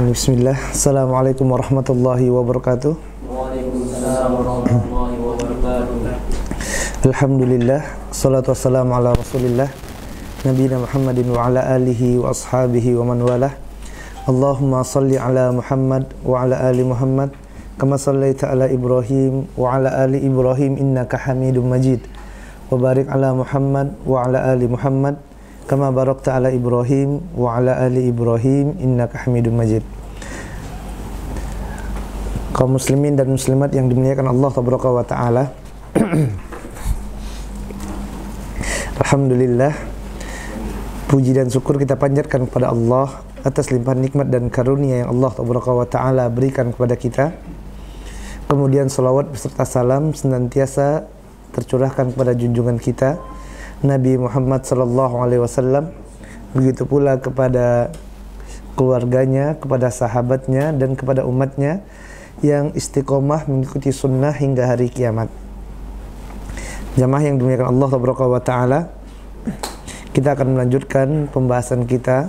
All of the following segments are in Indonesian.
Bismillah. Assalamualaikum warahmatullahi wabarakatuh. Waalaikumsalam warahmatullahi wabarakatuh. Alhamdulillah, salatu wassalamu ala rasulillah Nabiyina Muhammadin wa ala alihi wa ashabihi wa man walah. Allahumma salli ala Muhammad wa ala ali Muhammad kama sallaita ala Ibrahim wa ala ali Ibrahim innaka Hamidum Majid. Wa barik ala Muhammad wa ala ali Muhammad kama barakta ala Ibrahim wa ala ali Ibrahim innaka Hamidum Majid. Kaum muslimin dan muslimat yang dimuliakan Allah tabaraka wa taala. Alhamdulillah, puji dan syukur kita panjatkan kepada Allah atas limpahan nikmat dan karunia yang Allah tabaraka wa taala berikan kepada kita. Kemudian salawat beserta salam senantiasa tercurahkan kepada junjungan kita Nabi Muhammad sallallahu alaihi wasallam, begitu pula kepada keluarganya, kepada sahabatnya dan kepada umatnya yang istiqomah mengikuti sunnah hingga hari kiamat. Jamaah yang dimuliakan Allah tabaraka wa taala, kita akan melanjutkan pembahasan kita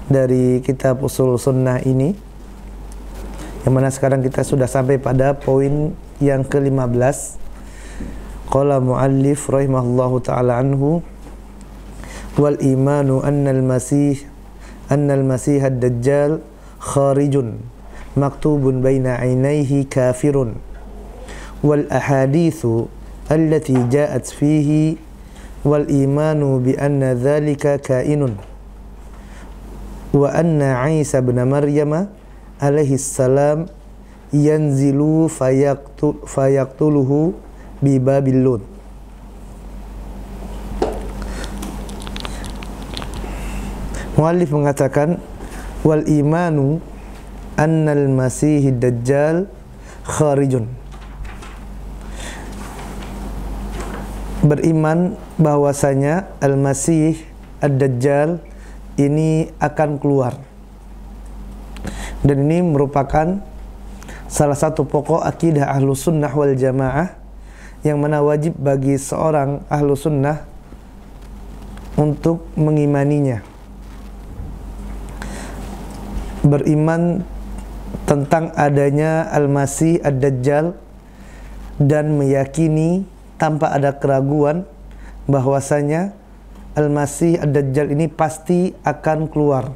dari kitab Ushul Sunnah ini, yang mana sekarang kita sudah sampai pada poin yang ke-15. Qala muallif rahimahullahu ta'ala anhu, wal imanu annal masih ad-dajjal kharijun maktubun baina ainaihi kafirun wal ahadithu allati ja'at fihi wal imanu bi anna dhalika kainun wa anna Isa ibn Maryam alaihi salam yanzilu fayaqtuluhu bi Babil Lud. Muallif mengatakan wal imanu annal masihid dajjal kharijun, beriman bahwasanya al-masih ad-dajjal ini akan keluar, dan ini merupakan salah satu pokok akidah ahlu sunnah wal jamaah yang mana wajib bagi seorang ahlu sunnah untuk mengimaninya, beriman tentang adanya al-masih ad-dajjal dan meyakini tanpa ada keraguan bahwasanya al-masih ad-dajjal ini pasti akan keluar.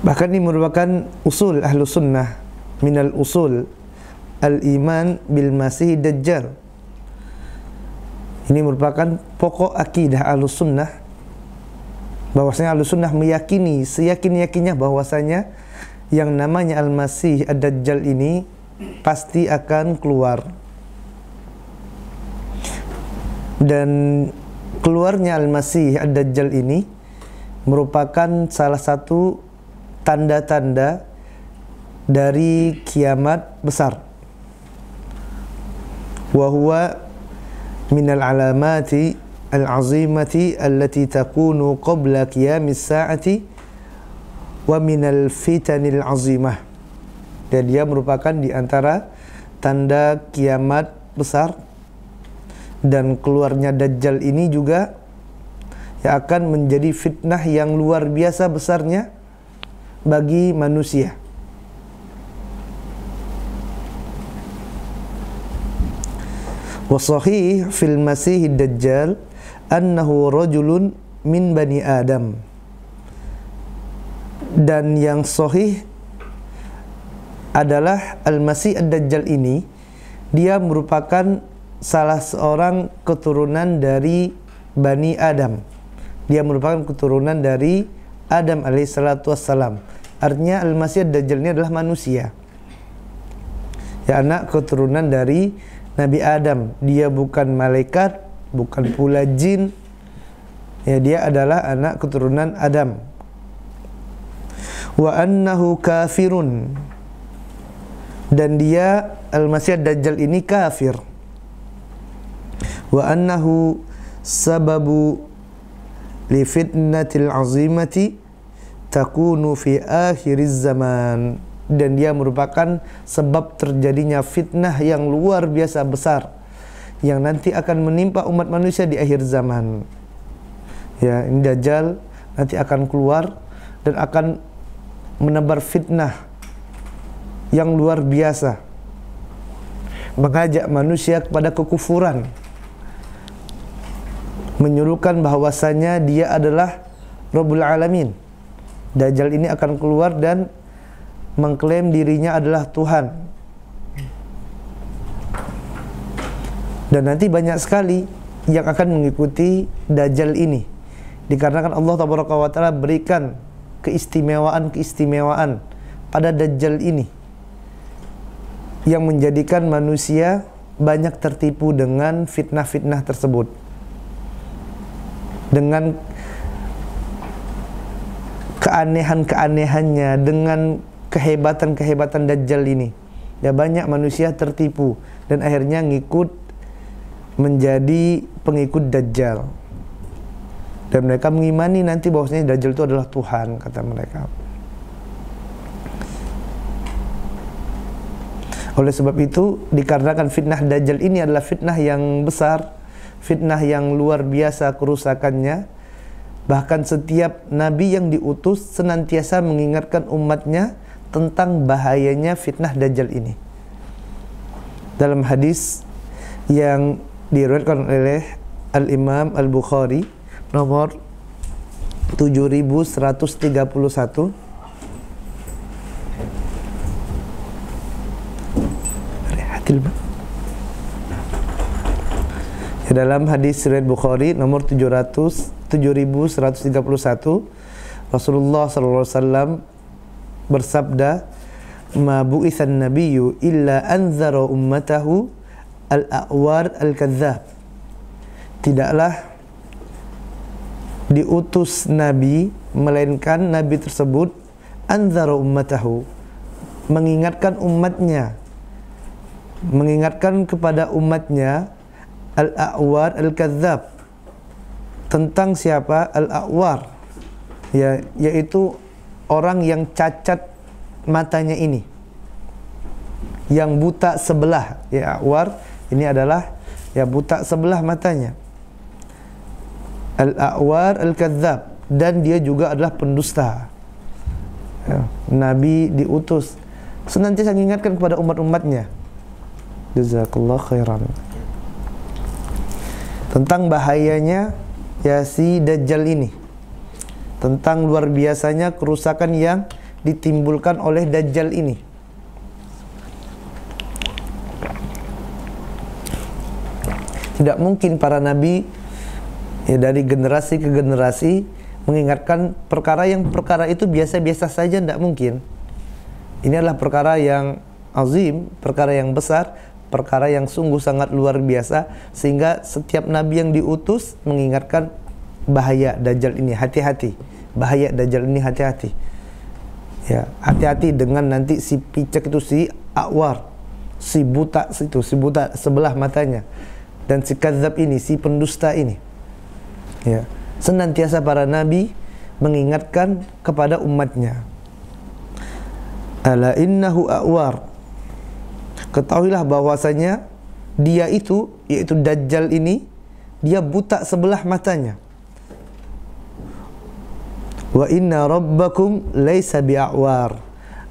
Bahkan ini merupakan usul ahlu sunnah, minal usul al-iman bil masih dajjal. Ini merupakan pokok akidah ahlu sunnah, bahwasanya ahlu sunnah meyakini seyakin-yakinnya bahwasanya yang namanya al-masih ad-dajjal ini pasti akan keluar. Dan keluarnya al-masih ad-dajjal ini merupakan salah satu tanda-tanda dari kiamat besar. Wa huwa minal alamati al-azimati allati takunu qabla qiyamis sa'ati wa minal fitanil azimah. Dan dia merupakan di antara tanda kiamat besar, dan keluarnya Dajjal ini juga yang akan menjadi fitnah yang luar biasa besarnya bagi manusia. Wa sahih fil masih dajjal annahu rajulun min bani Adam. Dan yang sahih adalah al-masih ad-dajjal ini dia merupakan salah seorang keturunan dari Bani Adam. Dia merupakan keturunan dari Adam alaihissalatu wassalam. Artinya al-masih ad-dajjal ini adalah manusia, ya, anak keturunan dari Nabi Adam. Dia bukan malaikat, bukan pula jin, ya, dia adalah anak keturunan Adam. Wa annahu kafirun, dan dia al-masih ad-dajjal ini kafir. Wa annahu sababu li fitnatil azimati takunu fi akhiriz zaman, dan dia merupakan sebab terjadinya fitnah yang luar biasa besar yang nanti akan menimpa umat manusia di akhir zaman, Ya, ini Dajjal nanti akan keluar dan akan menebar fitnah yang luar biasa, mengajak manusia kepada kekufuran, menyuruhkan bahwasanya dia adalah Rabbul Alamin. Dajjal ini akan keluar dan mengklaim dirinya adalah Tuhan. Dan nanti banyak sekali yang akan mengikuti Dajjal ini, dikarenakan Allah Ta'ala berikan keistimewaan pada Dajjal ini yang menjadikan manusia banyak tertipu dengan fitnah-fitnah tersebut, dengan keanehan-keanehannya, dengan kehebatan-kehebatan Dajjal ini. Ya, banyak manusia tertipu dan akhirnya ngikut menjadi pengikut Dajjal. Dan mereka mengimani nanti bahwasanya Dajjal itu adalah Tuhan, kata mereka. Oleh sebab itu, dikarenakan fitnah Dajjal ini adalah fitnah yang besar, fitnah yang luar biasa kerusakannya, bahkan setiap nabi yang diutus senantiasa mengingatkan umatnya tentang bahayanya fitnah Dajjal ini. Dalam hadis yang diriwayatkan oleh Al-Imam Al-Bukhari nomor 7131, dalam hadis riwayat Bukhari nomor 7131, Rasulullah sallallahu alaihi wasallam bersabda, "Ma bu'itsan nabiyyu illa anzara ummatahu al-a'war al-kadzdzab." Tidaklah diutus nabi melainkan nabi tersebut anzara ummatahu, mengingatkan umatnya, mengingatkan kepada umatnya al-a'war al-kadzdzab. Tentang siapa? Al-a'war, ya, yaitu orang yang cacat matanya ini, yang buta sebelah. Ya, a'war ini adalah ya buta sebelah matanya. Al-a'war al-kadzdzab, dan dia juga adalah pendusta. Ya, Nabi diutus senantiasa mengingatkan kepada umat-umatnya. Jazakallah khairan. Tentang bahayanya ya si Dajjal ini, tentang luar biasanya kerusakan yang ditimbulkan oleh Dajjal ini. Tidak mungkin para nabi ya dari generasi ke generasi mengingatkan perkara itu biasa-biasa saja, tidak mungkin. Ini adalah perkara yang azim, perkara yang besar, perkara yang sungguh sangat luar biasa, sehingga setiap nabi yang diutus mengingatkan bahaya Dajjal ini, hati-hati. Bahaya Dajjal ini, hati-hati. Ya, hati-hati dengan nanti si picek itu, si a'war, si buta itu, si buta sebelah matanya, dan si kadzdzab ini, si pendusta ini. Ya, senantiasa para nabi mengingatkan kepada umatnya. Ala innahu a'war. Ketahuilah bahwasanya dia itu, yaitu Dajjal ini, dia buta sebelah matanya. Wa inna rabbakum laisa bi'awar,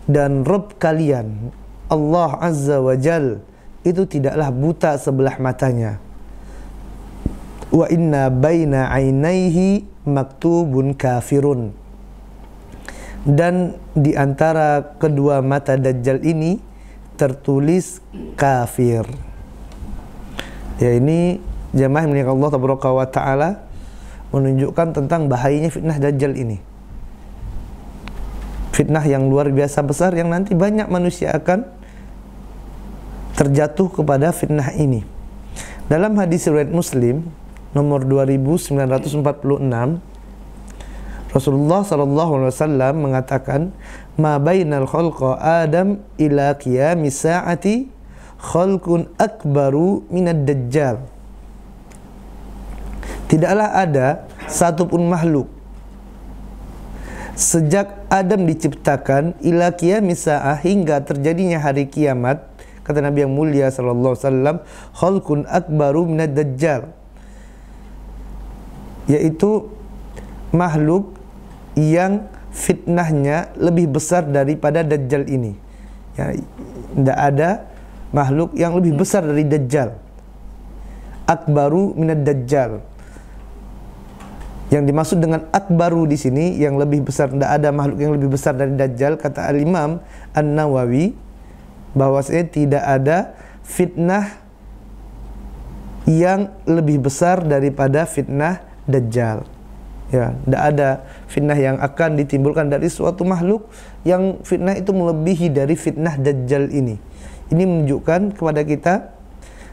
dan Rabb kalian Allah Azza wa Jal itu tidaklah buta sebelah matanya. Wa inna baina ainaihi maktubun kafirun, dan di antara kedua mata Dajjal ini tertulis kafir. Ya, ini jamaah yang Allah Ta'ala menunjukkan tentang bahayanya fitnah Dajjal ini. Fitnah yang luar biasa besar yang nanti banyak manusia akan terjatuh kepada fitnah ini. Dalam hadis riwayat Muslim nomor 2946, Rasulullah SAW mengatakan, "Ma bainal khalqa Adam ila qiyamis sa'ati khalqun akbaru minad dajjal." Tidaklah ada satupun makhluk sejak Adam diciptakan ila qiyamis sa'ah, hingga terjadinya hari kiamat, kata Nabi yang mulia SAW, khalqun akbaru minad dajjal, yaitu makhluk yang fitnahnya lebih besar daripada Dajjal ini. Ya, tidak ada makhluk yang lebih besar dari Dajjal. Akbaru minad Dajjal. Yang dimaksud dengan akbaru di sini yang lebih besar, tidak ada makhluk yang lebih besar dari Dajjal, kata Al-Imam An-Nawawi, bahwasanya tidak ada fitnah yang lebih besar daripada fitnah Dajjal. Ya, tidak ada fitnah yang akan ditimbulkan dari suatu makhluk yang fitnah itu melebihi dari fitnah Dajjal ini. Ini menunjukkan kepada kita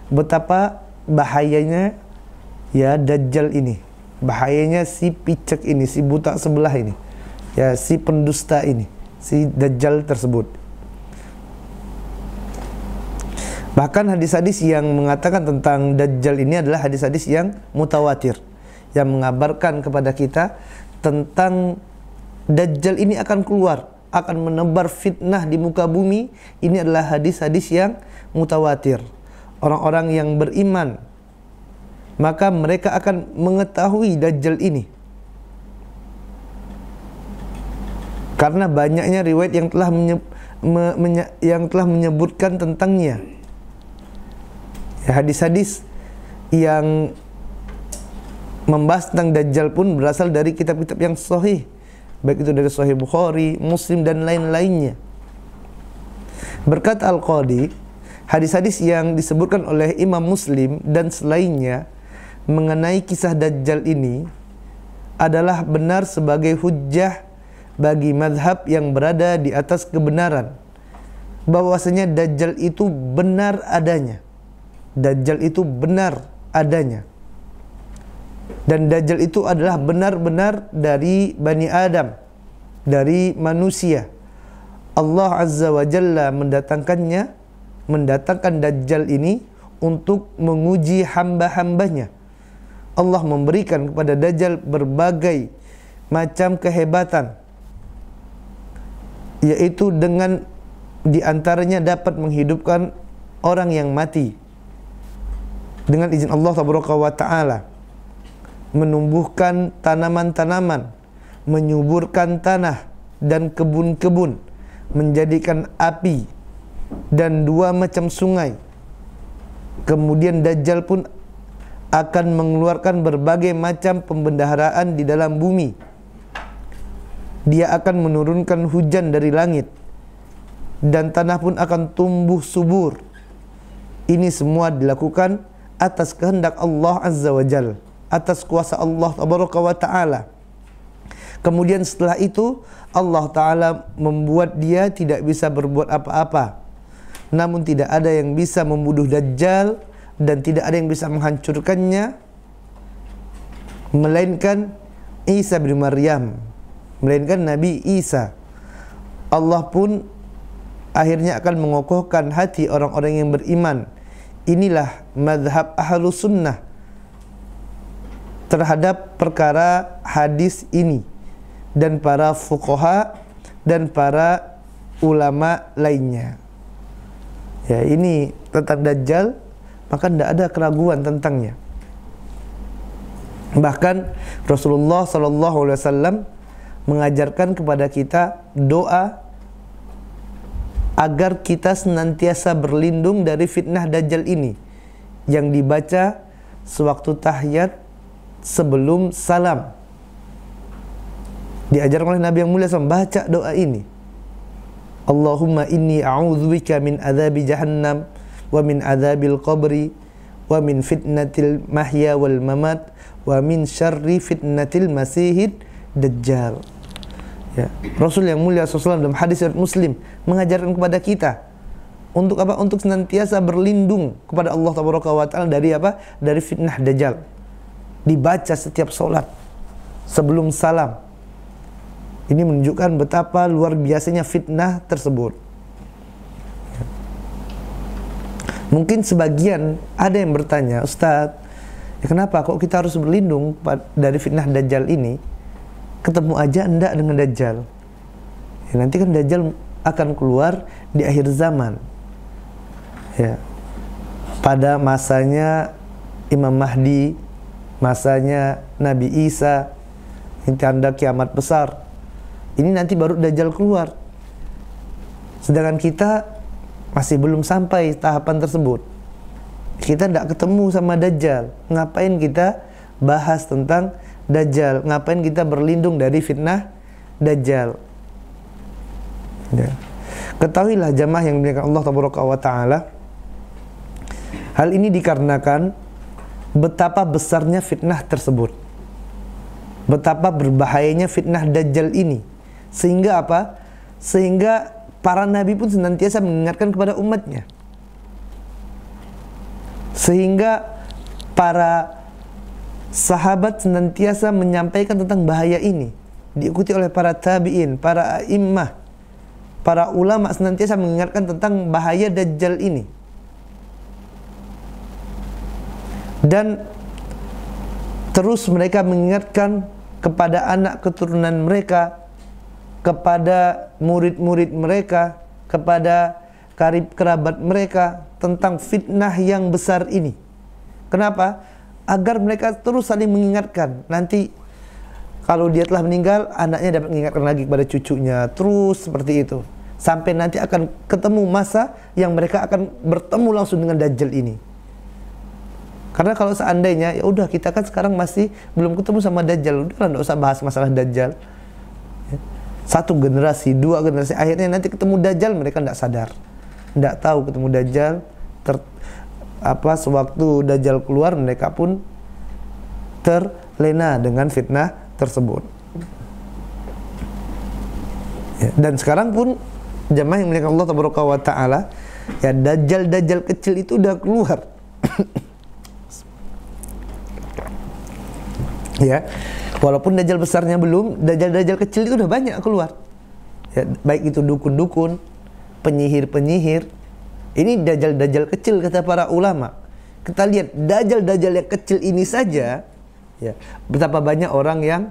betapa bahayanya ya Dajjal ini. Bahayanya si picek ini, si buta sebelah ini. Ya, si pendusta ini, si Dajjal tersebut. Bahkan hadis-hadis yang mengatakan tentang Dajjal ini adalah hadis-hadis yang mutawatir, yang mengabarkan kepada kita tentang Dajjal ini akan keluar, akan menebar fitnah di muka bumi. Ini adalah hadis-hadis yang mutawatir. Orang-orang yang beriman, maka mereka akan mengetahui Dajjal ini, karena banyaknya riwayat yang telah menyebutkan tentangnya. Ya, hadis-hadis yang membahas tentang Dajjal pun berasal dari kitab-kitab yang sahih, baik itu dari Sahih Bukhari, Muslim, dan lain-lainnya. Berkata Al-Qadi, hadis-hadis yang disebutkan oleh Imam Muslim dan selainnya mengenai kisah Dajjal ini adalah benar sebagai hujjah bagi mazhab yang berada di atas kebenaran, bahwasanya Dajjal itu benar adanya. Dajjal itu benar adanya. Dan Dajjal itu adalah benar-benar dari Bani Adam, dari manusia. Allah Azza wa Jalla mendatangkan Dajjal ini untuk menguji hamba-hambanya. Allah memberikan kepada Dajjal berbagai macam kehebatan, yaitu dengan diantaranya dapat menghidupkan orang yang mati dengan izin Allah Ta'ala, menumbuhkan tanaman-tanaman, menyuburkan tanah dan kebun-kebun, menjadikan api dan 2 macam sungai. Kemudian Dajjal pun akan mengeluarkan berbagai macam pembendaharaan di dalam bumi. Dia akan menurunkan hujan dari langit, dan tanah pun akan tumbuh subur. Ini semua dilakukan atas kehendak Allah Azza wa Jalla, atas kuasa Allah Ta'ala. Kemudian setelah itu Allah Ta'ala membuat dia tidak bisa berbuat apa-apa. Namun tidak ada yang bisa membunuh Dajjal dan tidak ada yang bisa menghancurkannya melainkan Isa bin Maryam, melainkan Nabi Isa. Allah pun akhirnya akan mengokohkan hati orang-orang yang beriman. Inilah mazhab Ahlus Sunnah terhadap perkara hadis ini, dan para fuqaha dan para ulama lainnya. Ya, ini tentang Dajjal, maka tidak ada keraguan tentangnya. Bahkan Rasulullah SAW mengajarkan kepada kita doa agar kita senantiasa berlindung dari fitnah Dajjal ini, yang dibaca sewaktu tahiyat sebelum salam. Diajarkan oleh Nabi yang mulia SAW, baca doa ini. Allahumma inni a'udzubika min adzabi jahannam wa min adzabil qabri wa min fitnatil mahya wal mamat wa min syarri fitnatil masihid dajjal. Ya, Rasul yang mulia SAW dalam hadis riwayat Muslim mengajarkan kepada kita untuk apa? Untuk senantiasa berlindung kepada Allah Ta'ala dari apa? Dari fitnah Dajjal. Dibaca setiap sholat sebelum salam. Ini menunjukkan betapa luar biasanya fitnah tersebut. Mungkin sebagian ada yang bertanya, Ustadz, ya kenapa kok kita harus berlindung dari fitnah Dajjal ini? Ketemu aja enggak dengan Dajjal. Ya, nanti kan Dajjal akan keluar di akhir zaman. Ya. Pada masanya Imam Mahdi, masanya Nabi Isa, Ini tanda kiamat besar. Ini nanti baru Dajjal keluar. Sedangkan kita masih belum sampai tahapan tersebut. Kita tidak ketemu sama Dajjal. Ngapain kita bahas tentang Dajjal? Ngapain kita berlindung dari fitnah Dajjal? Ya. Ketahuilah jamaah yang dimuliakan Allah Subhanahu wa taala, hal ini dikarenakan betapa besarnya fitnah tersebut. Betapa berbahayanya fitnah Dajjal ini. Sehingga apa? Sehingga para nabi pun senantiasa mengingatkan kepada umatnya. Sehingga para sahabat senantiasa menyampaikan tentang bahaya ini. Diikuti oleh para tabi'in, para a'immah, para ulama senantiasa mengingatkan tentang bahaya Dajjal ini. Dan terus mereka mengingatkan kepada anak keturunan mereka, kepada murid-murid mereka, kepada karib kerabat mereka tentang fitnah yang besar ini. Kenapa? Agar mereka terus saling mengingatkan. Nanti kalau dia telah meninggal, anaknya dapat mengingatkan lagi kepada cucunya. Terus seperti itu. Sampai nanti akan ketemu masa yang mereka akan bertemu langsung dengan Dajjal ini. Karena kalau seandainya, ya udah kita kan sekarang masih belum ketemu sama Dajjal, udah enggak usah bahas masalah Dajjal. Satu generasi, dua generasi, akhirnya nanti ketemu Dajjal mereka enggak sadar. Enggak tahu ketemu Dajjal, sewaktu Dajjal keluar mereka pun terlena dengan fitnah tersebut. Ya, dan sekarang pun jamaah yang muliakan Allah Subhanahu wa taala, ya Dajjal kecil itu udah keluar. Ya, walaupun Dajjal besarnya belum, Dajjal kecil itu udah banyak keluar. Ya, baik itu dukun-dukun, penyihir-penyihir. Ini Dajjal kecil kata para ulama. Kita lihat Dajjal yang kecil ini saja, ya, betapa banyak orang yang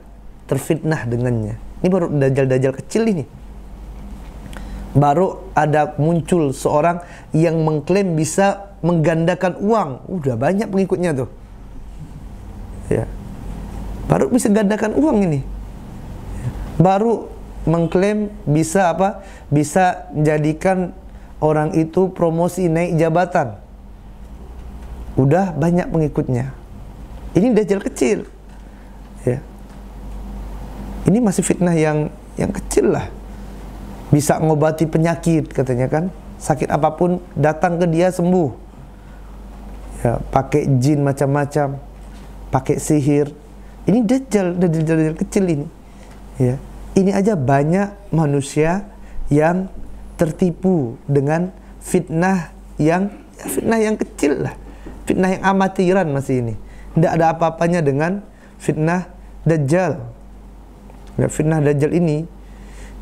terfitnah dengannya. Ini baru Dajjal kecil ini. Baru ada muncul seorang yang mengklaim bisa menggandakan uang. Udah banyak pengikutnya tuh. Ya. Baru bisa gandakan uang ini. Baru mengklaim bisa apa? Bisa menjadikan orang itu promosi naik jabatan. Udah banyak pengikutnya. Ini Dajjal kecil. Ya. Ini masih fitnah yang kecil lah. Bisa ngobati penyakit katanya kan. Sakit apapun datang ke dia sembuh. Ya, pakai jin macam-macam, pakai sihir. Ini Dajjal kecil ini. Ya. Ini aja banyak manusia yang tertipu dengan fitnah yang kecil lah. Fitnah yang amatiran masih ini. Tidak ada apa-apanya dengan fitnah Dajjal. Ya, fitnah Dajjal ini,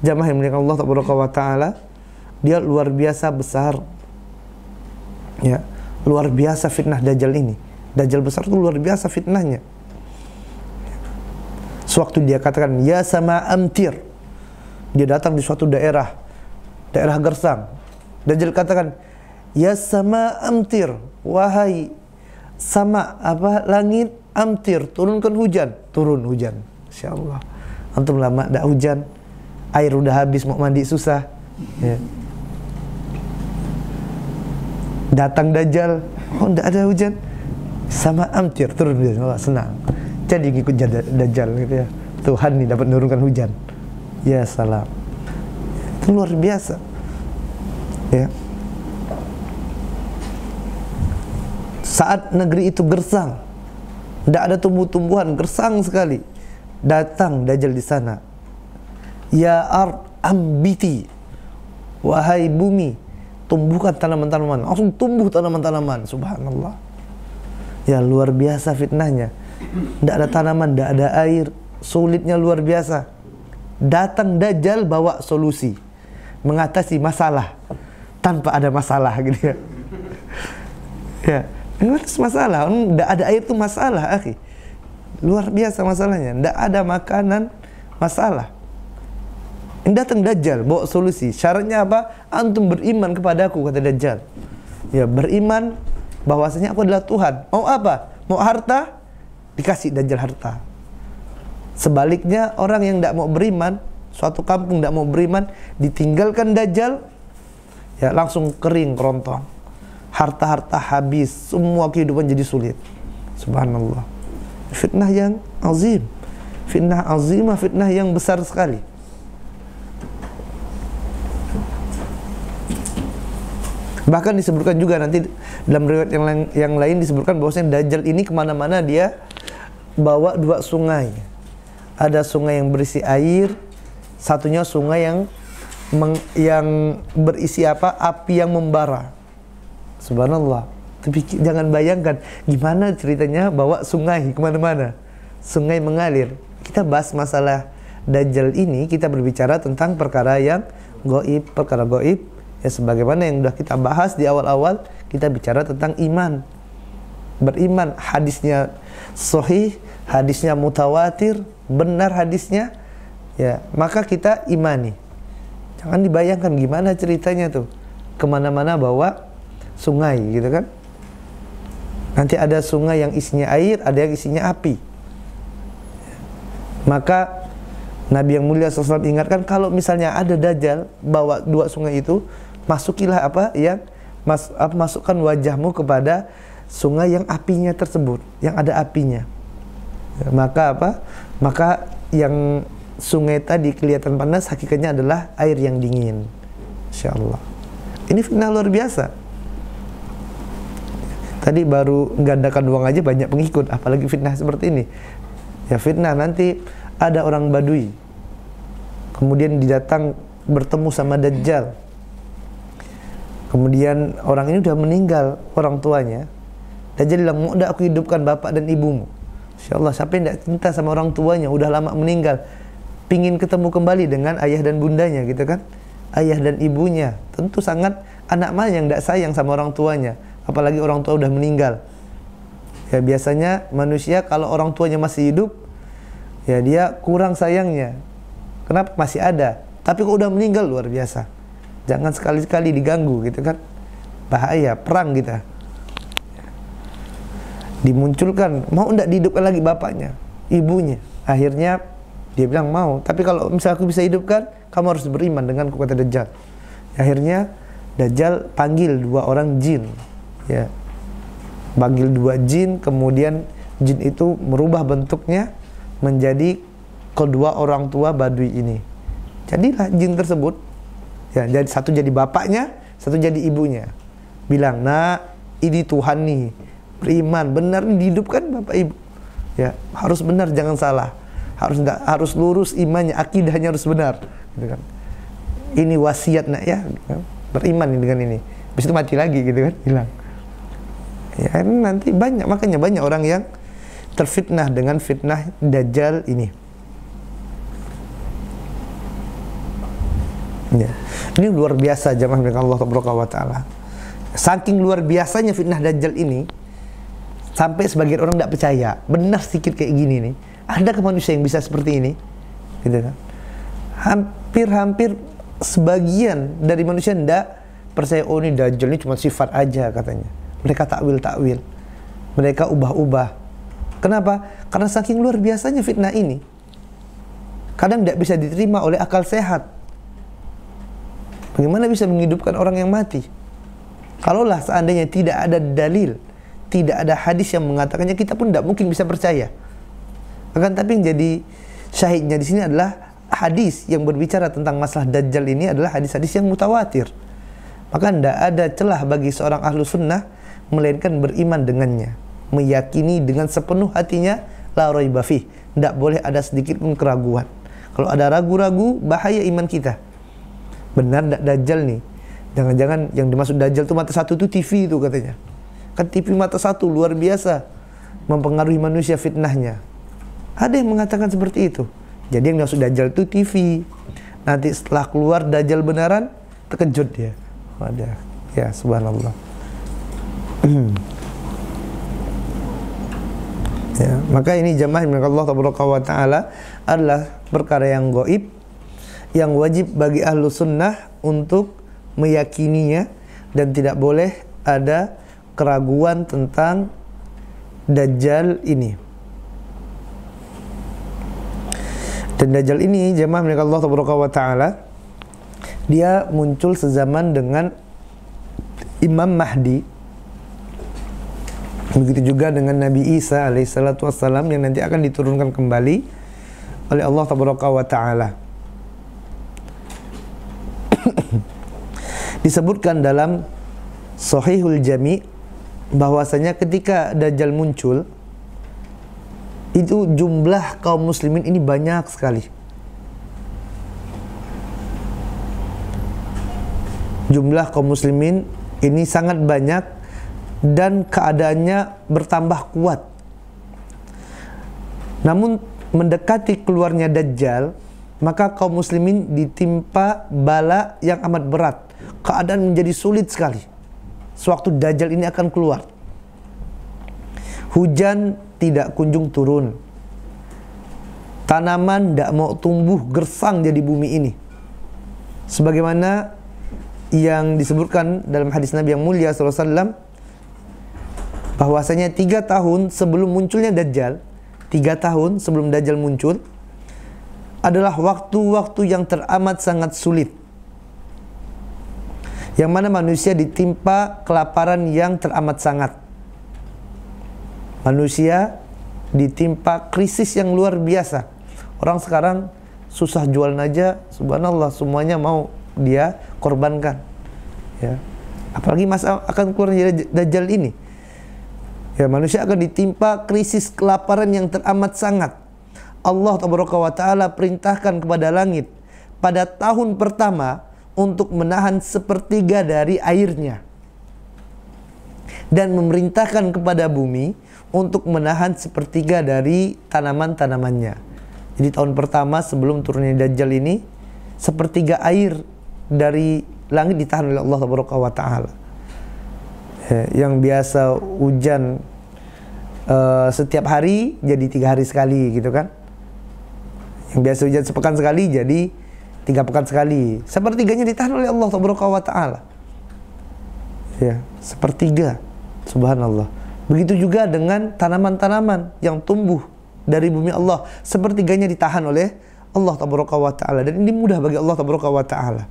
jamaah yang muliakan Allah Subhanahu wa taala, dia luar biasa besar. Ya, luar biasa fitnah Dajjal ini. Dajjal besar itu luar biasa fitnahnya. Sewaktu dia katakan ya sama amtir, dia datang di suatu daerah gersang. Dajjal katakan ya sama amtir, wahai sama langit amtir, turunkan hujan. Turun hujan, insyaallah. Antum lama tak hujan, air udah habis, mau mandi susah. Ya. Datang Dajjal, tidak ada hujan, sama amtir, turun hujan. Oh, senang. Jadi ngikut Dajjal gitu ya. Tuhan nih dapat menurunkan hujan. Ya salam. Itu luar biasa. Ya. Saat negeri itu gersang, tidak ada tumbuh-tumbuhan, gersang sekali. Datang Dajjal di sana. Ya ard ambiti, wahai bumi, tumbuhkan tanaman-tanaman. Langsung tumbuh tanaman-tanaman. Subhanallah. Ya luar biasa fitnahnya. Tidak ada tanaman, tidak ada air, sulitnya luar biasa. Datang Dajjal bawa solusi, mengatasi masalah tanpa ada masalah gitu ya. Ya, mengatasi masalah, tidak ada air itu masalah, akhi. Luar biasa masalahnya, tidak ada makanan, masalah. Datang Dajjal bawa solusi. Syaratnya apa? Antum beriman kepadaku, kata Dajjal. Ya, beriman bahwasanya aku adalah Tuhan. Mau apa? Mau harta? Dikasih Dajjal harta. Sebaliknya orang yang tidak mau beriman, suatu kampung tidak mau beriman, ditinggalkan Dajjal, ya langsung kering kerontong, harta-harta habis, semua kehidupan jadi sulit. Subhanallah. Fitnah yang azim, fitnah azimah, fitnah yang besar sekali. Bahkan disebutkan juga nanti dalam riwayat yang lain disebutkan bahwasanya Dajjal ini kemana-mana dia bawa 2 sungai. Ada sungai yang berisi air, satunya sungai yang berisi apa? Api yang membara. Subhanallah. Tapi jangan bayangkan gimana ceritanya bawa sungai kemana-mana, sungai mengalir. Kita bahas masalah Dajjal ini, kita berbicara tentang perkara yang gaib, perkara gaib. Ya sebagaimana yang sudah kita bahas di awal-awal, kita bicara tentang iman. Beriman, hadisnya sahih, hadisnya mutawatir, benar hadisnya, ya maka kita imani. Jangan dibayangkan gimana ceritanya tuh, kemana-mana bawa sungai gitu kan. Nanti ada sungai yang isinya air, ada yang isinya api. Maka Nabi yang mulia SAW ingatkan, kalau misalnya ada Dajjal bawa 2 sungai itu, masukilah masukkan wajahmu kepada sungai yang apinya tersebut, yang ada apinya. Maka maka yang sungai tadi kelihatan panas, hakikatnya adalah air yang dingin. Insyaallah. Ini fitnah luar biasa. Tadi baru menggandakan uang aja banyak pengikut, apalagi fitnah seperti ini. Ya fitnah nanti ada orang Badui, kemudian didatang bertemu sama Dajjal. Kemudian orang ini udah meninggal, orang tuanya. Dajjal bilang, mau tidak aku hidupkan bapak dan ibumu? Insyaallah, siapa yang tidak cinta sama orang tuanya, udah lama meninggal, pingin ketemu kembali dengan ayah dan bundanya gitu kan. Ayah dan ibunya, tentu sangat, anak mana yang tidak sayang sama orang tuanya, apalagi orang tua udah meninggal. Ya biasanya manusia kalau orang tuanya masih hidup, ya dia kurang sayangnya. Kenapa? Masih ada. Tapi kalau udah meninggal luar biasa. Jangan sekali-sekali diganggu gitu kan. Bahaya, perang kita. Dimunculkan, mau enggak dihidupkan lagi bapaknya, ibunya. Akhirnya dia bilang mau, tapi kalau misalnya aku bisa hidupkan, kamu harus beriman denganku, kata Dajjal. Akhirnya Dajjal panggil 2 orang jin. Ya. Panggil 2 jin, kemudian jin itu merubah bentuknya menjadi kedua orang tua Badui ini. Jadilah jin tersebut. Ya, jadi satu jadi bapaknya, satu jadi ibunya. Bilang, "Nah, ini Tuhan nih. Beriman, benar nih dihidupkan bapak ibu. Ya, harus benar, jangan salah. Harus lurus imannya, akidahnya harus benar." Gitu kan. Ini wasiat nak ya. Beriman dengan ini. Habis itu mati lagi gitu kan, hilang. Ya, nanti makanya banyak orang yang terfitnah dengan fitnah Dajjal ini. Ya. Ini luar biasa jamaah dengan Allah Taala. Saking luar biasanya fitnah Dajjal ini, sampai sebagian orang tidak percaya. Benar sedikit kayak gini nih. Adakah manusia yang bisa seperti ini? Gitu kan? Hampir sebagian dari manusia tidak percaya, oh ini Dajjal ini cuma sifat aja katanya. Mereka takwil. Mereka ubah-ubah. Kenapa? Karena saking luar biasanya fitnah ini, kadang tidak bisa diterima oleh akal sehat. Bagaimana bisa menghidupkan orang yang mati? Kalaulah seandainya tidak ada dalil, tidak ada hadis yang mengatakannya, kita pun tidak mungkin bisa percaya. Akan tapi yang jadi syahidnya di sini adalah hadis yang berbicara tentang masalah Dajjal ini adalah hadis-hadis yang mutawatir. Maka tidak ada celah bagi seorang ahlu sunnah melainkan beriman dengannya, meyakini dengan sepenuh hatinya, la raiba fih. Tidak boleh ada sedikit pun keraguan. Kalau ada ragu-ragu, bahaya iman kita. Benar tidak Dajjal nih? Jangan-jangan yang dimaksud Dajjal itu mata satu itu TV itu katanya. Kan TV mata satu luar biasa mempengaruhi manusia fitnahnya. Ada yang mengatakan seperti itu. Jadi yang dimaksud Dajjal itu TV. Nanti setelah keluar Dajjal beneran, terkejut dia. Wadah. Ya subhanallah. Ya, maka ini jamaah yang Allah Taala adalah perkara yang gaib, yang wajib bagi ahlu sunnah untuk meyakininya, dan tidak boleh ada keraguan tentang Dajjal ini. Dan Dajjal ini jemaah milik Allah Taala, dia muncul sezaman dengan Imam Mahdi. Begitu juga dengan Nabi Isa alaihissalatu wassalam yang nanti akan diturunkan kembali oleh Allah Taala. Disebutkan dalam Sahihul Jami' bahwasanya ketika Dajjal muncul, itu jumlah kaum muslimin ini banyak sekali. Jumlah kaum muslimin ini sangat banyak dan keadaannya bertambah kuat. Namun mendekati keluarnya Dajjal, maka kaum muslimin ditimpa bala yang amat berat. Keadaan menjadi sulit sekali sewaktu Dajjal ini akan keluar. Hujan tidak kunjung turun. Tanaman tidak mau tumbuh gersang jadi bumi ini. Sebagaimana yang disebutkan dalam hadis Nabi yang mulia SAW, bahwasanya 3 tahun sebelum munculnya Dajjal, 3 tahun sebelum Dajjal muncul adalah waktu-waktu yang teramat sangat sulit, yang mana manusia ditimpa kelaparan yang teramat sangat. Manusia ditimpa krisis yang luar biasa. Orang sekarang susah jualan aja, subhanallah, semuanya mau dia korbankan, ya. Apalagi masa akan keluar Dajjal ini, ya, manusia akan ditimpa krisis kelaparan yang teramat sangat. Allah Taala perintahkan kepada langit pada tahun pertama untuk menahan sepertiga dari airnya, dan memerintahkan kepada bumi untuk menahan sepertiga dari tanaman-tanamannya. Jadi tahun pertama sebelum turunnya Dajjal ini, sepertiga air dari langit ditahan oleh Allah Taala. Yang biasa hujan setiap hari jadi 3 hari sekali, gitu kan. Yang biasa hujan sepekan sekali jadi 3 pekan sekali. Sepertiganya ditahan oleh Allah Taala. Ya, sepertiga. Subhanallah. Begitu juga dengan tanaman-tanaman yang tumbuh dari bumi Allah, sepertiganya ditahan oleh Allah Taala, dan ini mudah bagi Allah Taala.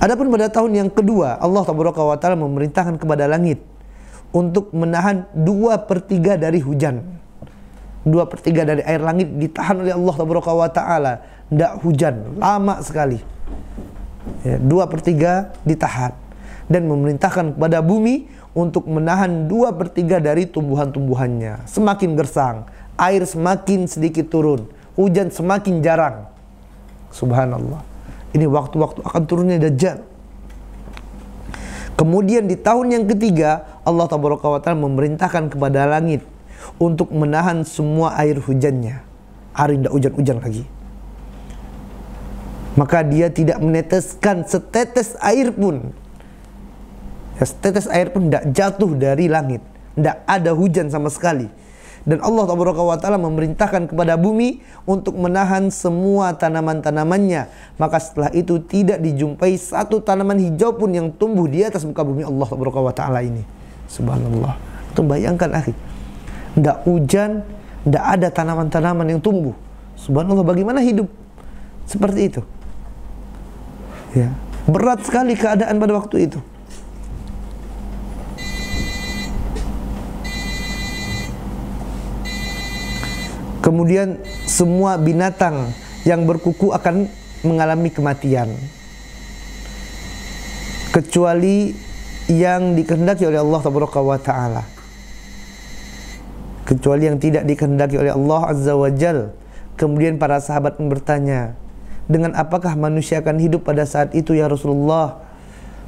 Adapun pada tahun yang kedua, Allah Taala memerintahkan kepada langit untuk menahan 2/3 dari hujan. 2/3 dari air langit ditahan oleh Allah Taala. Tidak hujan, lama sekali. Ya, 2/3 ditahan. Dan memerintahkan kepada bumi untuk menahan 2/3 dari tumbuhan-tumbuhannya. Semakin gersang, air semakin sedikit turun, hujan semakin jarang. Subhanallah. Ini waktu-waktu akan turunnya Dajjal. Kemudian di tahun yang ketiga, Allah Taala memerintahkan kepada langit untuk menahan semua air hujannya. Hari tidak hujan-hujan lagi. Maka dia tidak meneteskan setetes air pun. Ya, setetes air pun tidak jatuh dari langit. Tidak ada hujan sama sekali. Dan Allah Taala memerintahkan kepada bumi untuk menahan semua tanaman-tanamannya. Maka setelah itu tidak dijumpai satu tanaman hijau pun yang tumbuh di atas muka bumi Allah Taala ini. Subhanallah. Itu bayangkan, akhi. Tidak hujan, tidak ada tanaman-tanaman yang tumbuh. Subhanallah, bagaimana hidup seperti itu? Ya, berat sekali keadaan pada waktu itu. Kemudian semua binatang yang berkuku akan mengalami kematian, kecuali yang dikehendaki oleh Allah Taala. Kecuali yang tidak dikehendaki oleh Allah Azza wa Jal. Kemudian para sahabat pun bertanya, dengan apakah manusia akan hidup pada saat itu ya Rasulullah?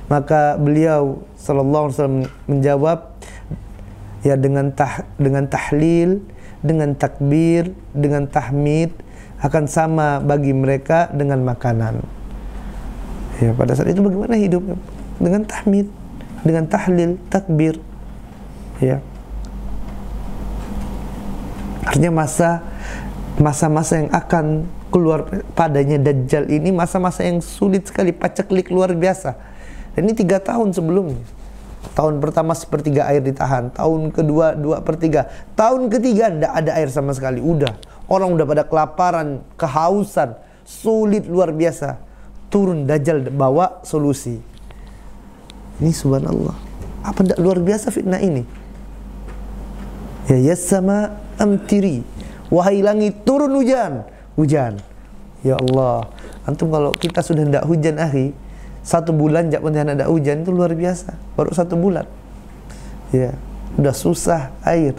Maka beliau sallallahu alaihi wasallam menjawab, ya dengan tahlil, dengan takbir, dengan tahmid akan sama bagi mereka dengan makanan. Ya, pada saat itu bagaimana hidup? Dengan tahmid, dengan tahlil, takbir. Ya. Artinya masa-masa yang akan keluar padanya Dajjal ini masa-masa yang sulit sekali, paceklik luar biasa. Dan ini 3 tahun sebelumnya. Tahun pertama sepertiga air ditahan, tahun kedua 2/3, tahun ketiga tidak ada air sama sekali. Udah Orang udah pada kelaparan, kehausan, sulit luar biasa. Turun Dajjal bawa solusi. Ini subhanallah. Apa tidak luar biasa fitnah ini? Ya yassama amtiri. Wahai langit turun hujan. Hujan. Ya Allah. Antum kalau kita sudah tidak hujan akhi, 1 bulan jak pun tidak ada hujan, itu luar biasa. Baru 1 bulan. Ya, udah susah air.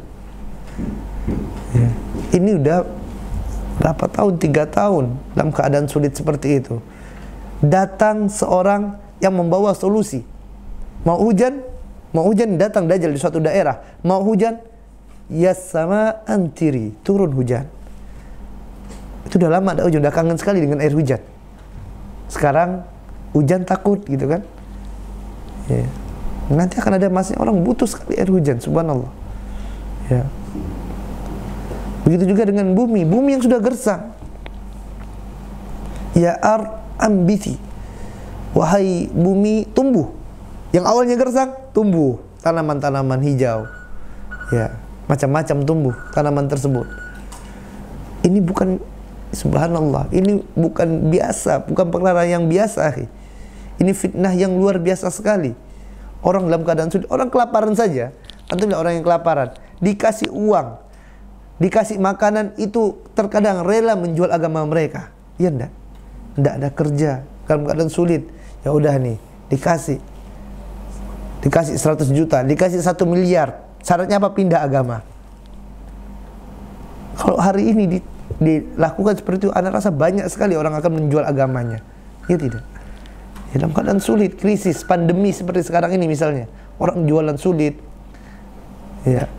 Ya. Ini udah berapa tahun? 3 tahun dalam keadaan sulit seperti itu. Datang seorang yang membawa solusi. Mau hujan datang Dajjal di suatu daerah. Mau hujan, yassama antiri, turun hujan. Itu udah lama ada hujan, udah kangen sekali dengan air hujan. Sekarang hujan takut gitu kan. Ya. Nanti akan ada masanya orang butuh sekali air hujan, subhanallah. Ya. Begitu juga dengan bumi yang sudah gersang. Ya ambisi, wahai bumi tumbuh. Yang awalnya gersang, tumbuh tanaman-tanaman hijau. Ya, macam-macam tumbuh tanaman tersebut. Ini bukan, subhanallah, ini bukan biasa, bukan perkara yang biasa. Ini fitnah yang luar biasa sekali. Orang dalam keadaan sulit, orang kelaparan saja. Antum lihat orang yang kelaparan, dikasih uang, dikasih makanan, itu terkadang rela menjual agama mereka. Ya enggak? Enggak ada kerja, dalam keadaan sulit. Ya udah nih, dikasih 100 juta, dikasih 1 miliar. Syaratnya apa? Pindah agama. Kalau hari ini dilakukan seperti itu, Anda rasa banyak sekali orang akan menjual agamanya. Ya tidak? Ya, dalam keadaan sulit, krisis, pandemi seperti sekarang ini misalnya, orang jualan sulit, ya,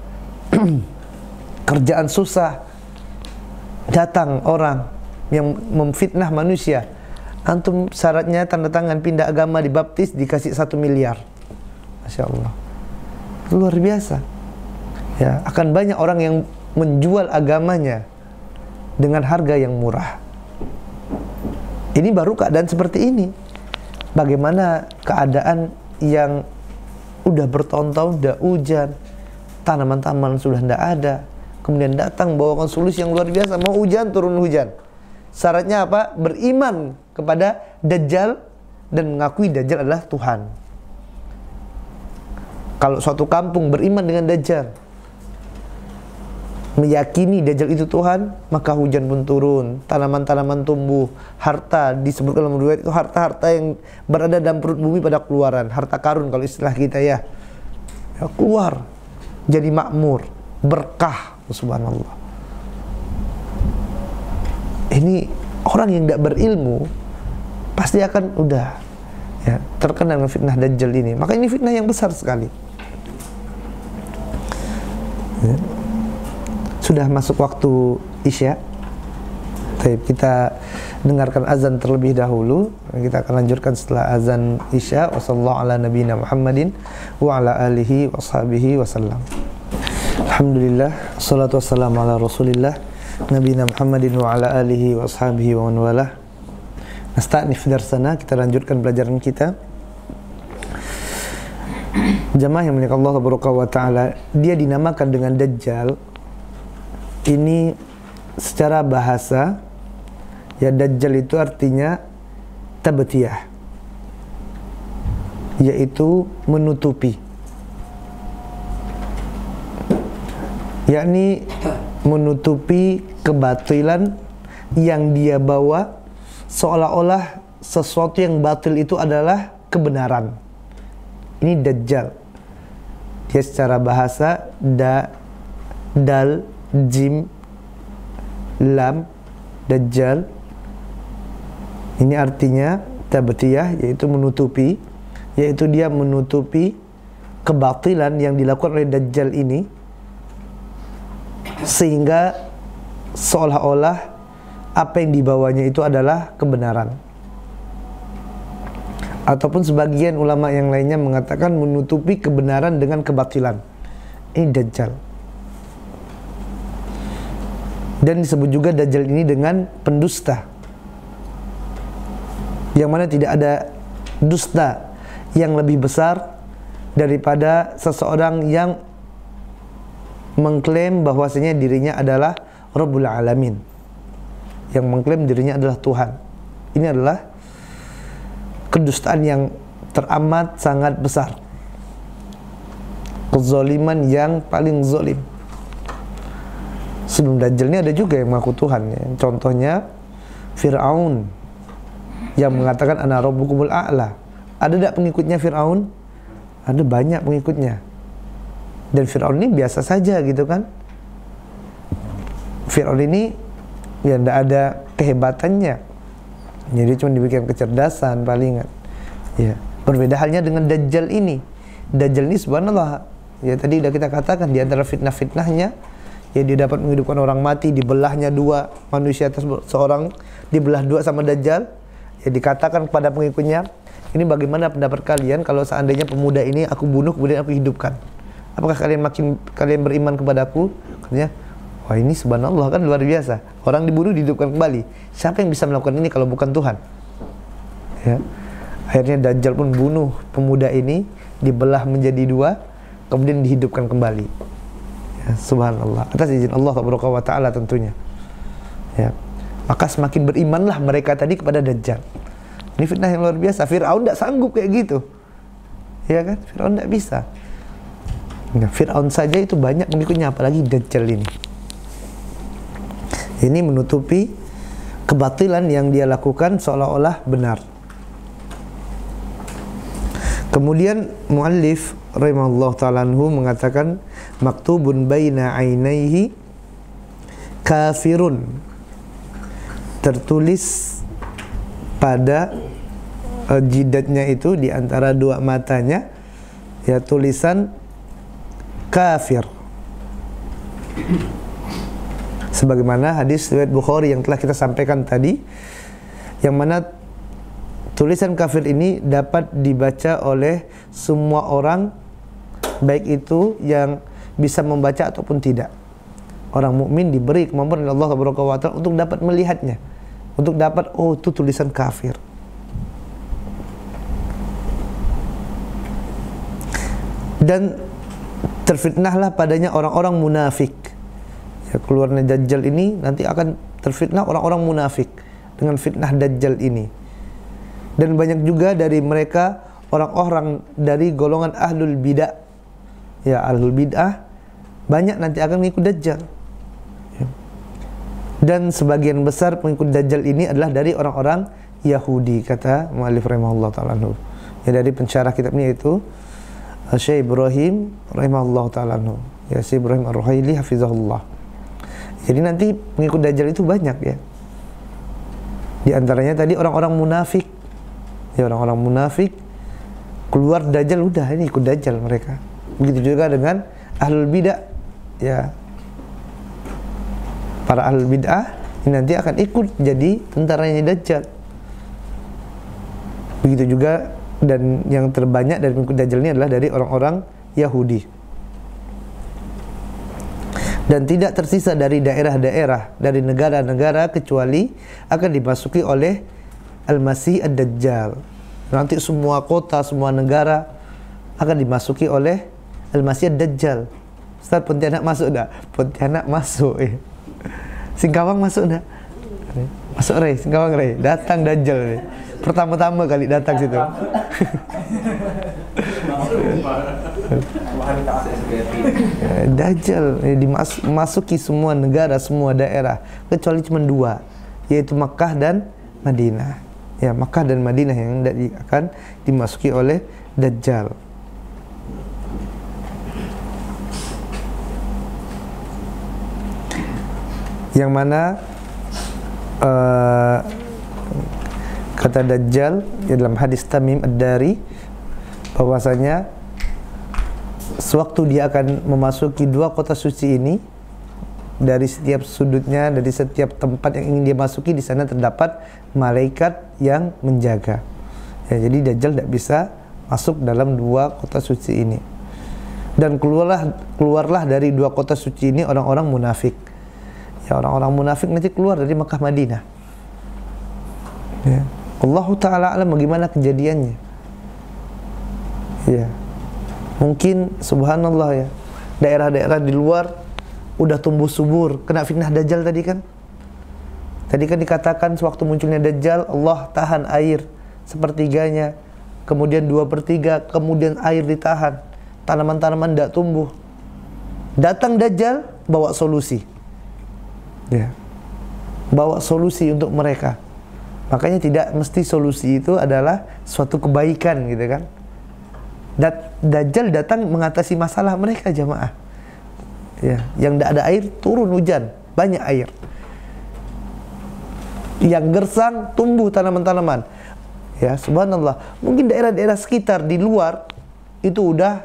kerjaan susah, datang orang yang memfitnah manusia. Antum syaratnya tanda tangan pindah agama, dibaptis, dikasih 1 miliar. Masya Allah, luar biasa. Ya, akan banyak orang yang menjual agamanya dengan harga yang murah. Ini baru keadaan seperti ini. Bagaimana keadaan yang udah bertahun-tahun udah hujan, tanaman-tanaman sudah tidak ada, kemudian datang bawakan solusi yang luar biasa. Mau hujan, turun hujan. Syaratnya apa? Beriman kepada Dajjal dan mengakui Dajjal adalah Tuhan. Kalau suatu kampung beriman dengan Dajjal, meyakini Dajjal itu Tuhan, maka hujan pun turun, tanaman-tanaman tumbuh, harta disebutkan dalam riwayat itu harta-harta yang berada dalam perut bumi pada keluaran, harta karun kalau istilah kita ya keluar, jadi makmur, berkah, subhanallah. Ini orang yang tidak berilmu pasti akan udah ya terkena dengan fitnah Dajjal ini. Maka ini fitnah yang besar sekali. Ya. Sudah masuk waktu Isya. Baik, kita dengarkan azan terlebih dahulu. Kita akan lanjutkan setelah azan Isya. Wassallallahu ala nabiyina Muhammadin wa ala alihi washabihi wasallam. Alhamdulillah, salatu wassalamu ala Rasulillah nabiyina Muhammadin wa ala alihi washabihi wa man walah. Nasta'nif darsana, kita lanjutkan pelajaran kita. Jamaah yang muliakan Allah wa ta'ala, dia dinamakan dengan Dajjal. Ini secara bahasa, ya Dajjal itu artinya tabtiyah, yaitu menutupi, yakni menutupi kebatilan yang dia bawa, seolah-olah sesuatu yang batil itu adalah kebenaran. Ini Dajjal. Dia secara bahasa dal, jim, lam, Dajjal. Ini artinya tabtiyah, yaitu menutupi, yaitu dia menutupi kebatilan yang dilakukan oleh Dajjal ini, sehingga seolah-olah apa yang dibawanya itu adalah kebenaran. Ataupun sebagian ulama yang lainnya mengatakan menutupi kebenaran dengan kebatilan. Ini Dajjal. Dan disebut juga Dajjal ini dengan pendusta, yang mana tidak ada dusta yang lebih besar daripada seseorang yang mengklaim bahwasanya dirinya adalah Rabbul Alamin, yang mengklaim dirinya adalah Tuhan. Ini adalah kedustaan yang teramat sangat besar, kezaliman yang paling zalim. Sebelum Dajjal ini ada juga yang mengaku Tuhan ya. Contohnya Fir'aun yang mengatakan ana rabbukumul a'la. Ada tak pengikutnya Fir'aun? Ada banyak pengikutnya. Dan Fir'aun ini biasa saja gitu kan. Fir'aun ini ya tidak ada kehebatannya, jadi cuma diberikan kecerdasan palingan ya. Berbeda halnya dengan Dajjal ini. Dajjal ini subhanallah ya, tadi sudah kita katakan di antara fitnah-fitnahnya ya, dia dapat menghidupkan orang mati, dibelahnya dua, manusia tersebut seorang dibelah dua sama Dajjal ya. Dikatakan kepada pengikutnya, ini bagaimana pendapat kalian kalau seandainya pemuda ini aku bunuh kemudian aku hidupkan, apakah kalian beriman kepadaku? Katanya, wah ini subhanallah kan luar biasa, orang dibunuh dihidupkan kembali. Siapa yang bisa melakukan ini kalau bukan Tuhan ya. Akhirnya Dajjal pun bunuh pemuda ini, dibelah menjadi dua, kemudian dihidupkan kembali ya, subhanallah, atas izin Allah wa ta'ala tentunya ya. Maka semakin berimanlah mereka tadi kepada Dajjal. Ini fitnah yang luar biasa. Fir'aun tidak sanggup kayak gitu ya kan, Fir'aun tidak bisa ya. Fir'aun saja itu banyak pengikutnya, apalagi Dajjal ini. Ini menutupi kebatilan yang dia lakukan seolah-olah benar. Kemudian muallif rahimahullah ta'ala anhu mengatakan maktubun baina ainaihi kafirun, tertulis pada jidatnya itu di antara dua matanya ya, tulisan kafir, sebagaimana hadis riwayat Bukhari yang telah kita sampaikan tadi, yang mana tulisan kafir ini dapat dibaca oleh semua orang, baik itu yang bisa membaca ataupun tidak. Orang mukmin diberi kemampuan oleh Allah Subhanahu wa taala untuk dapat melihatnya, untuk dapat, oh itu tulisan kafir. Dan terfitnahlah padanya orang-orang munafik. Ya, keluarnya Dajjal ini nanti akan terfitnah orang-orang munafik dengan fitnah Dajjal ini. Dan banyak juga dari mereka orang-orang dari golongan ahlul bid'ah. Ya, ahlul bid'ah banyak nanti akan mengikut Dajjal. Ya. Dan sebagian besar pengikut Dajjal ini adalah dari orang-orang Yahudi, kata mu'allif rahimahullah ta'ala anhu. Ya, dari pensyarah kitabnya itu Syekh Ibrahim rahimahullah ta'ala anhu. Ya, Syekh Ibrahim Ar-Ruhaili hafizahullah. Jadi nanti pengikut Dajjal itu banyak ya. Di antaranya tadi orang-orang munafik. Ya, orang-orang munafik keluar Dajjal, udah ini ikut Dajjal mereka. Begitu juga dengan ahlul bid'ah ya. Para ahlul bid'ah ini nanti akan ikut jadi tentaranya Dajjal. Begitu juga, dan yang terbanyak dari pengikut Dajjal ini adalah dari orang-orang Yahudi. Dan tidak tersisa dari daerah-daerah, dari negara-negara, kecuali akan dimasuki oleh Al-Masih Ad-Dajjal. Nanti semua kota, semua negara akan dimasuki oleh Al-Masih Ad-Dajjal. Ustaz, Pontianak masuk dah? Pontianak masuk ya. Singkawang masuk dah? Masuk Rey, Singkawang Rey. Datang Dajjal Rey. Pertama-tama kali datang situ. Dajjal dimasuki semua negara, semua daerah, kecuali cuma dua, yaitu Makkah dan Madinah. Ya, Makkah dan Madinah yang akan dimasuki oleh Dajjal. Yang mana kata Dajjal ya, dalam hadis Tamim Ad-Dari, bahwasanya sewaktu dia akan memasuki dua kota suci ini, dari setiap sudutnya, dari setiap tempat yang ingin dia masuki, di sana terdapat malaikat yang menjaga. Ya, jadi Dajjal tidak bisa masuk dalam dua kota suci ini. Dan keluarlah dari dua kota suci ini orang-orang munafik. Ya, orang-orang munafik nanti keluar dari Makkah Madinah. Ya. Allah Ta'ala alam bagaimana kejadiannya. Ya. Mungkin subhanallah ya, daerah-daerah di luar udah tumbuh subur, kena fitnah Dajjal tadi kan. Tadi kan dikatakan sewaktu munculnya Dajjal, Allah tahan air sepertiganya, kemudian 2/3, kemudian air ditahan, tanaman-tanaman tidak tumbuh. Datang Dajjal, bawa solusi, ya, bawa solusi untuk mereka. Makanya tidak mesti solusi itu adalah suatu kebaikan gitu kan. Dajjal datang mengatasi masalah mereka jamaah. Ya, yang tidak ada air turun hujan, banyak air. Yang gersang tumbuh tanaman-tanaman. Ya, subhanallah. Mungkin daerah-daerah sekitar di luar itu udah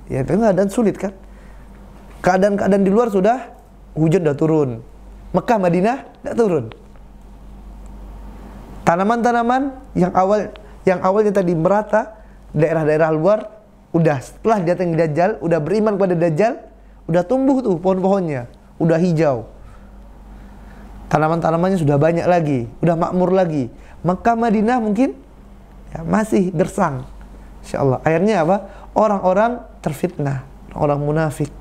ya keadaan sulit kan. Keadaan-keadaan di luar sudah hujan udah turun. Mekah, Madinah tidak turun. Tanaman-tanaman yang awalnya tadi merata, daerah-daerah luar udah setelah datang Dajjal, udah beriman kepada Dajjal, udah tumbuh tuh pohon-pohonnya, udah hijau. Tanaman-tanamannya sudah banyak lagi, udah makmur lagi. Mekah, Madinah mungkin ya, masih gersang. Insyaallah. Akhirnya apa? Orang-orang terfitnah, orang munafik.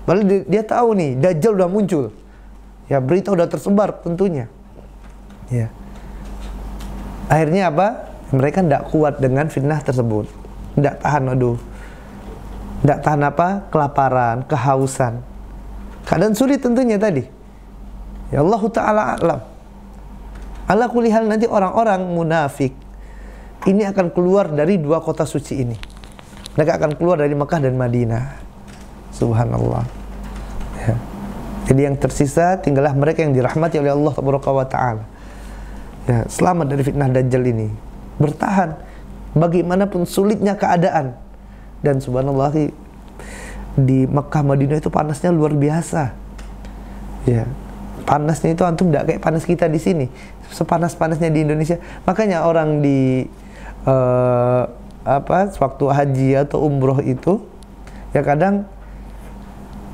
Padahal dia tahu nih, Dajjal udah muncul. Ya, berita udah tersebar tentunya. Ya. Akhirnya apa? Mereka tidak kuat dengan fitnah tersebut. Tidak tahan, aduh. Tidak tahan apa? Kelaparan, kehausan. Keadaan sulit tentunya tadi. Ya Allah Ta'ala a'lam. Ala kulli hal nanti orang-orang munafik ini akan keluar dari dua kota suci ini. Mereka akan keluar dari Mekah dan Madinah. Subhanallah. Ya. Jadi yang tersisa tinggallah mereka yang dirahmati oleh Allah Ta'ala. Ya, selamat dari fitnah Dajjal ini. Bertahan bagaimanapun sulitnya keadaan. Dan subhanallah di Mekah Madinah itu panasnya luar biasa. Ya. Panasnya itu antum tidak kayak panas kita di sini, sepanas-panasnya di Indonesia. Makanya orang di waktu haji atau umroh itu ya kadang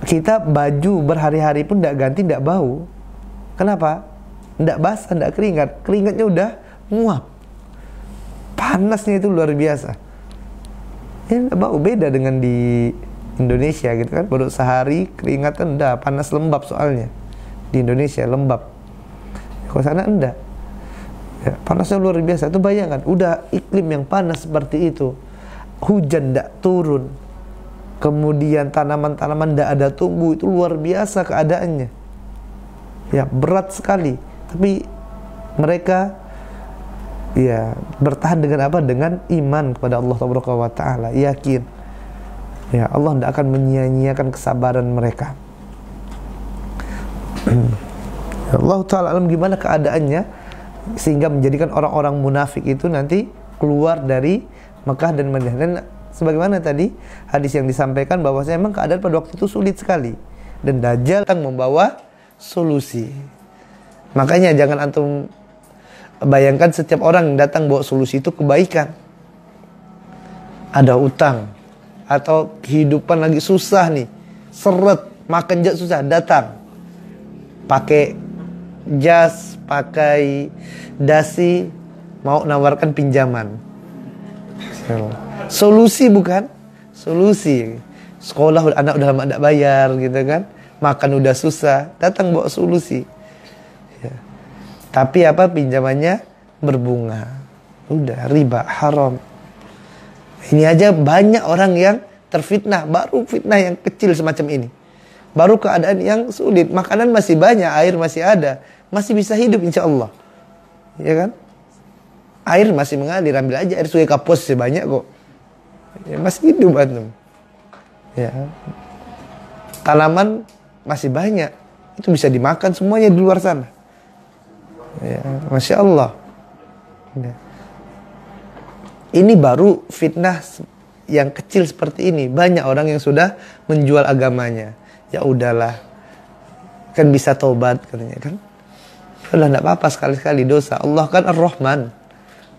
kita baju berhari-hari pun tidak ganti, tidak bau. Kenapa? Tidak basah, tidak keringat. Keringatnya udah nguap. Panasnya itu luar biasa. Ya tidak bau, beda dengan di Indonesia gitu kan. Baru sehari keringatan udah panas lembab soalnya. Di Indonesia lembab. Kalau sana enggak. Ya, panasnya luar biasa. Itu bayangkan, udah iklim yang panas seperti itu. Hujan enggak turun. Kemudian tanaman-tanaman enggak ada tumbuh, itu luar biasa keadaannya. Ya, berat sekali. Tapi mereka ya bertahan dengan apa? Dengan iman kepada Allah Ta'ala. Yakin. Ya, Allah tidak akan menyia-nyiakan kesabaran mereka. Allah Ta'ala alam gimana keadaannya sehingga menjadikan orang-orang munafik itu nanti keluar dari Mekah dan Madinah. Dan sebagaimana tadi hadis yang disampaikan bahwa memang keadaan pada waktu itu sulit sekali dan Dajjal akan membawa solusi. Makanya jangan antum bayangkan setiap orang yang datang bawa solusi itu kebaikan. Ada utang atau kehidupan lagi susah nih, seret, makan aja susah, datang pakai jas, pakai dasi, mau nawarkan pinjaman. Solusi bukan? Solusi. Sekolah anak udah lama tidak bayar gitu kan, makan udah susah, datang bawa solusi. Ya. Tapi apa, pinjamannya berbunga, udah riba, haram. Ini aja banyak orang yang terfitnah, baru fitnah yang kecil semacam ini. Baru keadaan yang sulit, makanan masih banyak, air masih ada, masih bisa hidup insya Allah, ya kan? Air masih mengalir, ambil aja air Sungai Kapos masih banyak kok, ya, masih hidup antum. Ya, tanaman masih banyak, itu bisa dimakan semuanya di luar sana. Ya, masya Allah. Ya. Ini baru fitnah yang kecil seperti ini, banyak orang yang sudah menjual agamanya. Ya udahlah, kan bisa taubat katanya kan. Udah enggak apa-apa sekali-sekali dosa. Allah kan Ar-Rahman.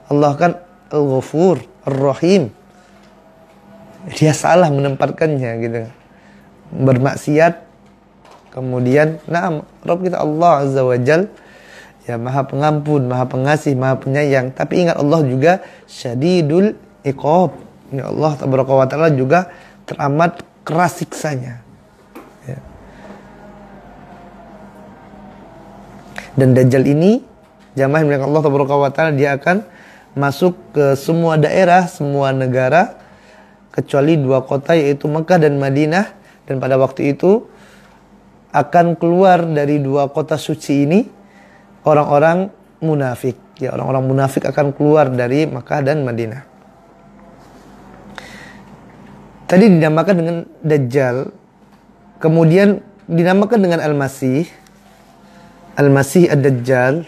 Allah kan Al-Ghafur, Ar-Rahim. Dia salah menempatkannya gitu. Bermaksiat kemudian Rabb kita Allah Azza wa Jal ya Maha Pengampun, Maha Pengasih, Maha Penyayang. Tapi ingat Allah juga Syadidul Iqab. Ini Allah Tabaraka wa Ta'ala juga teramat keras siksanya. Dan Dajjal ini jamaah yang Allah Taala, dia akan masuk ke semua daerah, semua negara kecuali 2 kota, yaitu Mekah dan Madinah. Dan pada waktu itu akan keluar dari 2 kota suci ini orang-orang munafik. Ya, orang-orang munafik akan keluar dari Mekah dan Madinah. Tadi dinamakan dengan Dajjal, kemudian dinamakan dengan Al-Masih. Al-Masih Ad-Dajjal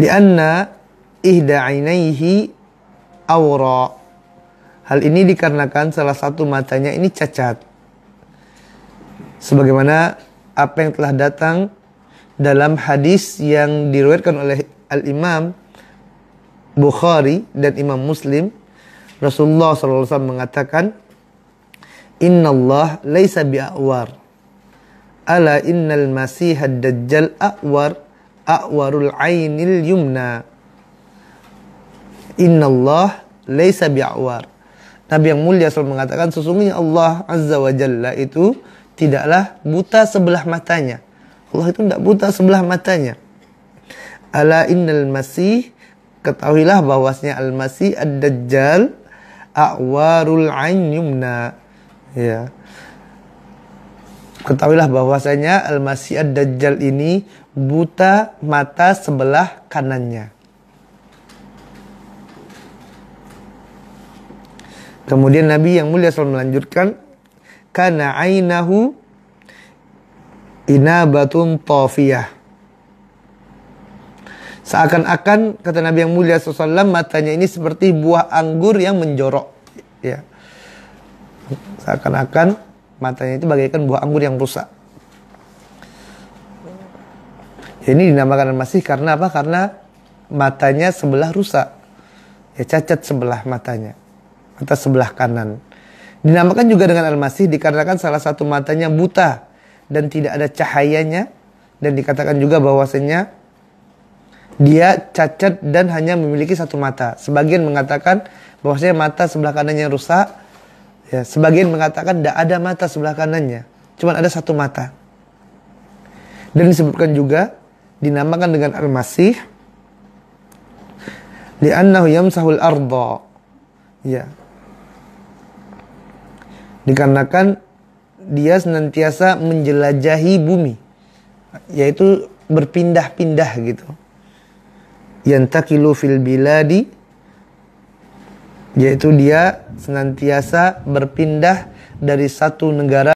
lianna ihda ainaihi awra. Hal ini dikarenakan salah satu matanya ini cacat. Sebagaimana apa yang telah datang dalam hadis yang diriwayatkan oleh Al-Imam Bukhari dan Imam Muslim, Rasulullah SAW mengatakan, Innallah laysa bi'awar, ala innal masihad dajjal a'warul ainil yumna. Innallah laysa bi'awar. Nabi yang mulia SAW mengatakan, sesungguhnya Allah Azza wa Jalla itu tidaklah buta sebelah matanya. Allah itu tidak buta sebelah matanya. Ala innal masih, ketahuilah bahwasanya al-masih ad-dajjal a'warul ain yumna. Ya. Ketahuilah bahwasanya al-masih ad-dajjal ini buta mata sebelah kanannya. Kemudian Nabi yang mulia SAW melanjutkan, kana ainahu inabatun tafiyah. Seakan-akan, kata Nabi yang mulia SAW, matanya ini seperti buah anggur yang menjorok. Ya. Seakan-akan matanya itu bagaikan buah anggur yang rusak. Ini dinamakan Al-Masih karena apa? Karena matanya sebelah rusak. Ya, cacat sebelah matanya. Mata sebelah kanan. Dinamakan juga dengan Al-Masih dikarenakan salah satu matanya buta dan tidak ada cahayanya. Dan dikatakan juga bahwasanya dia cacat dan hanya memiliki satu mata. Sebagian mengatakan bahwasanya mata sebelah kanannya rusak. Ya, sebagian mengatakan tidak ada mata sebelah kanannya, cuma ada satu mata. Dan disebutkan juga dinamakan dengan Al-Masih li'annahu yamsahul arda. Ya. Dikarenakan dia senantiasa menjelajahi bumi, yaitu berpindah-pindah gitu. Yantakilu fil biladi, yaitu dia senantiasa berpindah dari satu negara